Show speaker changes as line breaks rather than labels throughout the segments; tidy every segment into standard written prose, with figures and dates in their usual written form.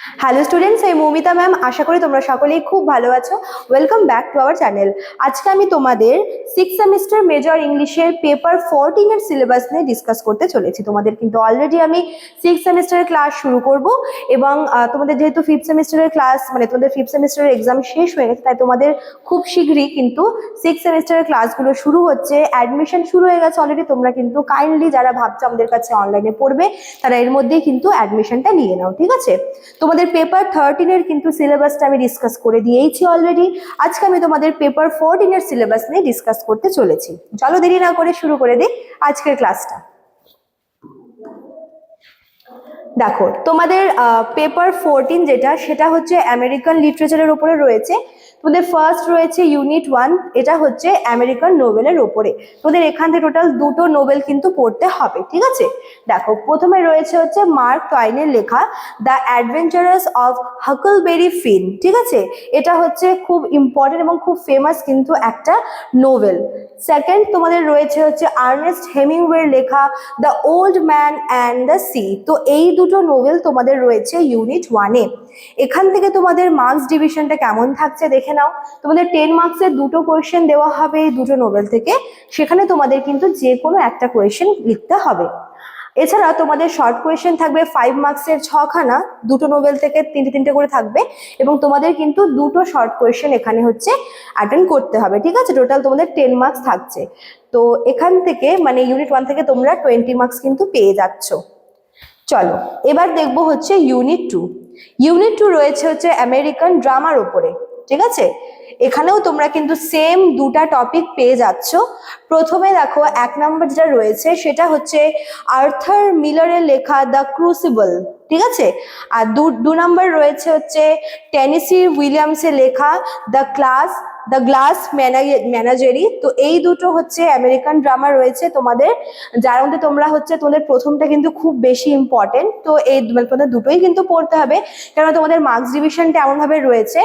Hello students, এই Moumita ma'am. আশা করি তোমরা সকলেই খুব ভালো আছো। Welcome back to our channel. আজকে আমি তোমাদের 6th সেমিস্টার মেজর ইংলিশের পেপার 14 এর সিলেবাস নিয়ে ডিসকাস করতে চলেছি। তোমাদের কিন্তু অলরেডি আমি 6th সেমিস্টারের ক্লাস শুরু করব এবং তোমাদের যেহেতু 5th সেমিস্টারের ক্লাস মানে তোমাদের 5th সেমিস্টারের এক্সাম শেষ হয়ে গেছে, তাই তোমাদের খুব শীঘ্রই কিন্তু 6th সেমিস্টারের ক্লাসগুলো শুরু হচ্ছে। অ্যাডমিশন শুরু হয়ে গেছে অলরেডি। তোমরা কিন্তু কাইন্ডলি যারা ভাবছো আমাদের কাছে অনলাইনে পড়বে, তারা এর মধ্যেই কিন্তু অ্যাডমিশনটা নিয়ে নাও, ঠিক আছে? তোমাদের পেপার 13 এর কিন্তু সিলেবাসটা আমি ডিসকাস করে দিয়েছি অলরেডি। আজকে আমি তোমাদের পেপার 14 এর সিলেবাস নিয়ে ডিসকাস করতে চলেছি। চলো দেরি না করে শুরু করে দিই আজকের ক্লাসটা। দেখো, তোমাদের পেপার 14 যেটা, সেটা হচ্ছে আমেরিকান লিটারেচারের উপরে রয়েছে। তোমাদের ফার্স্ট রয়েছে ইউনিট 1, এটা হচ্ছে আমেরিকান নোবেলের উপরে। তোমাদের এখান থেকে টোটাল দুটো নোবেল কিন্তু পড়তে হবে, ঠিক আছে? দেখো, প্রথমে রয়েছে হচ্ছে মার্ক টয়েনের লেখা দ্য অ্যাডভেঞ্চারাস অফ হাকলবেরি ফিন, ঠিক আছে? এটা হচ্ছে খুব ইম্পর্টেন্ট এবং খুব ফেমাস কিন্তু একটা নোবেল। সেকেন্ড তোমাদের রয়েছে হচ্ছে আর্নেস্ট হেমিংওয়ের লেখা the old man and the sea. তো এই দুটো নোবেল তোমাদের রয়েছে ইউনিট 1-এ। এখান থেকে তোমাদের মার্কস ডিভিশনটা কেমন থাকছে দেখে নাও। তোমাদের 10 মার্কসের দুটো কোয়েশ্চেন দেওয়া হবে এই দুটো নোবেল থেকে। সেখানে তোমাদের কিন্তু যে কোনো একটা কোয়েশ্চেন লিখতে হবে। এছাড়া তোমাদের শর্ট কোয়েশ্চেন থাকবে 5 মার্কসের 6খানা, দুটো নোবেল থেকে তিনটে তিনটে করে থাকবে, এবং তোমাদের কিন্তু দুটো শর্ট কোয়েশ্চেন এখানে হচ্ছে অ্যাটেন্ড করতে হবে, ঠিক আছে? টোটাল তোমাদের 10 মার্কস থাকছে। তো এখান থেকে মানে ইউনিট 1 থেকে তোমরা 20 মার্কস কিন্তু পেয়ে যাচ্ছ। চলো এবার দেখবো হচ্ছে ইউনিট 2। ইউনিট 2 রয়েছে হচ্ছে আমেরিকান ড্রামার উপরে, ঠিক আছে? এখানেও তোমরা কিন্তু সেম দুটা টপিক পেয়ে যাচ্ছ। প্রথমে দেখো 1 নম্বর যেটা রয়েছে সেটা হচ্ছে আর্থার মিলারের লেখা দ্য ক্রুসিবল, ঠিক আছে? আর দু নম্বর রয়েছে হচ্ছে টেনেসি উইলিয়ামসের লেখা দ্য গ্লাস ম্যানাজেরি। তো এই দুটো হচ্ছে আমেরিকান ড্রামা রয়েছে তোমাদের, যার মধ্যে তোমরা হচ্ছে তোমাদের প্রথমটা কিন্তু খুব বেশি ইম্পর্টেন্ট। তো এই তোমাদের দুটোই কিন্তু পড়তে হবে, কারণ তোমাদের মার্কস ডিভিশনটা এমনভাবে রয়েছে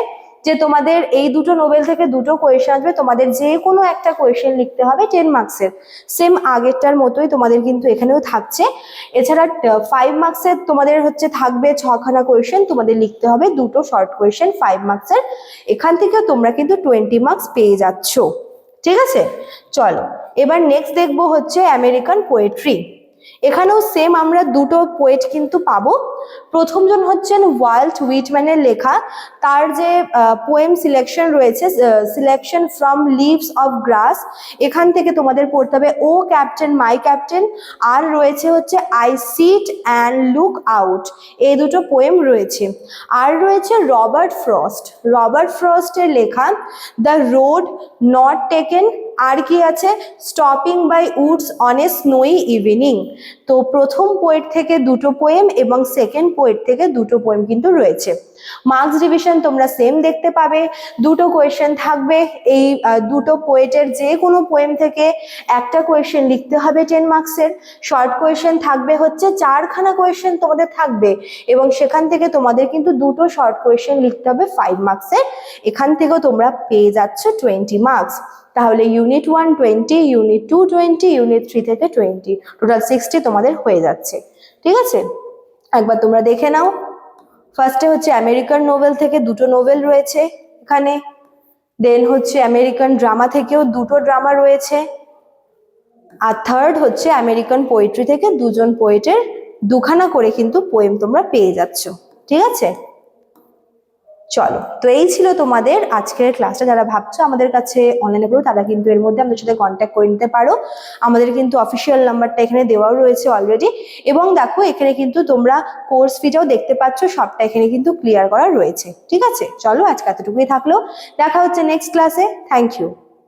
যে তোমাদের এই দুটো নোবেল থেকে দুটো কোয়েশ্চেন আসবে, তোমাদের যে কোনো একটা কোয়েশ্চেন লিখতে হবে 10 মার্কসের। সেম আগেরটার মতোই তোমাদের কিন্তু এখানেও থাকছে। এছাড়া 5 মার্কসের তোমাদের হচ্ছে থাকবে 6খানা কোয়েশ্চেন, তোমাদের লিখতে হবে দুটো শর্ট কোয়েশ্চেন 5 মার্কসের। এখান থেকে তোমরা কিন্তু 20 মার্কস পেয়ে যাচ্ছ, ঠিক আছে? চলো এবার নেক্সট দেখবো হচ্ছে আমেরিকান পোয়েট্রি। এখানেও সেম আমরা দুটো পোয়েট কিন্তু পাবো। প্রথমজন হচ্ছেন ওয়াল্ট হুইটম্যানের লেখা, তার যে পোয়েম সিলেকশন রয়েছে সিলেকশন ফ্রম লিভস অফ গ্রাস, এখান থেকে তোমাদের পড়তে হবে ও ক্যাপ্টেন মাই ক্যাপ্টেন, আর রয়েছে হচ্ছে I sit and look out. এই দুটো পোয়েম রয়েছে। আর রয়েছে রবার্ট ফ্রস্টের লেখা দ্য রোড নট টেকেন। আর কি আছে? Stopping by woods on a snowy evening. তো প্রথম পোয়েট থেকে দুটো পোয়েম এবং সেকেন্ড পোয়েট থেকে দুটো পোয়েম কিন্তু রয়েছে। মার্কস ডিভিশন তোমরা সেম দেখতে পাবে, দুটো কোয়েশ্চেন থাকবে। এই দুটো পোয়েটের যে কোনো পোয়েম থেকে একটা কোয়েশ্চেন লিখতে হবে 10 মার্কসের। শর্ট কোয়েশ্চেন থাকবে হচ্ছে 4খানা কোয়েশ্চেন তোমাদের থাকবে, এবং সেখান থেকে তোমাদের কিন্তু দুটো শর্ট কোয়েশ্চেন লিখতে হবে 5 মার্কসের। এখান থেকেও তোমরা পেয়ে যাচ্ছ 20 মার্কস। তাহলে ইউনিট 1 20, ইউনিট 2 20, ইউনিট 3 থেকে 20, টোটাল 60 তোমাদের হয়ে যাচ্ছে, ঠিক আছে? একবার তোমরা দেখে নাও। ফার্স্টে হচ্ছে আমেরিকান নোবেল থেকে দুটো নোবেল রয়েছে এখানে, দেন হচ্ছে আমেরিকান ড্রামা থেকেও দুটো ড্রামা রয়েছে, আর থার্ড হচ্ছে আমেরিকান পোয়েট্রি থেকে দুজন পোয়েটের দুখানা করে কিন্তু পোয়েম তোমরা পেয়ে যাচ্ছ, ঠিক আছে? চলো, তো এই ছিল তোমাদের আজকের ক্লাসটা। যারা ভাবছো আমাদের কাছে অনলাইনে পড়ো, তারা কিন্তু এর মধ্যে আমাদের সাথে কন্ট্যাক্ট করে নিতে পারো। আমাদের কিন্তু অফিসিয়াল নাম্বারটা এখানে দেওয়াও রয়েছে অলরেডি। এবং দেখো, এখানে কিন্তু তোমরা কোর্স ফিটাও দেখতে পাচ্ছ, সবটা এখানে কিন্তু ক্লিয়ার করা রয়েছে, ঠিক আছে? চলো, আজকে এতটুকুই থাকলো। দেখা হচ্ছে নেক্সট ক্লাসে। Thank you.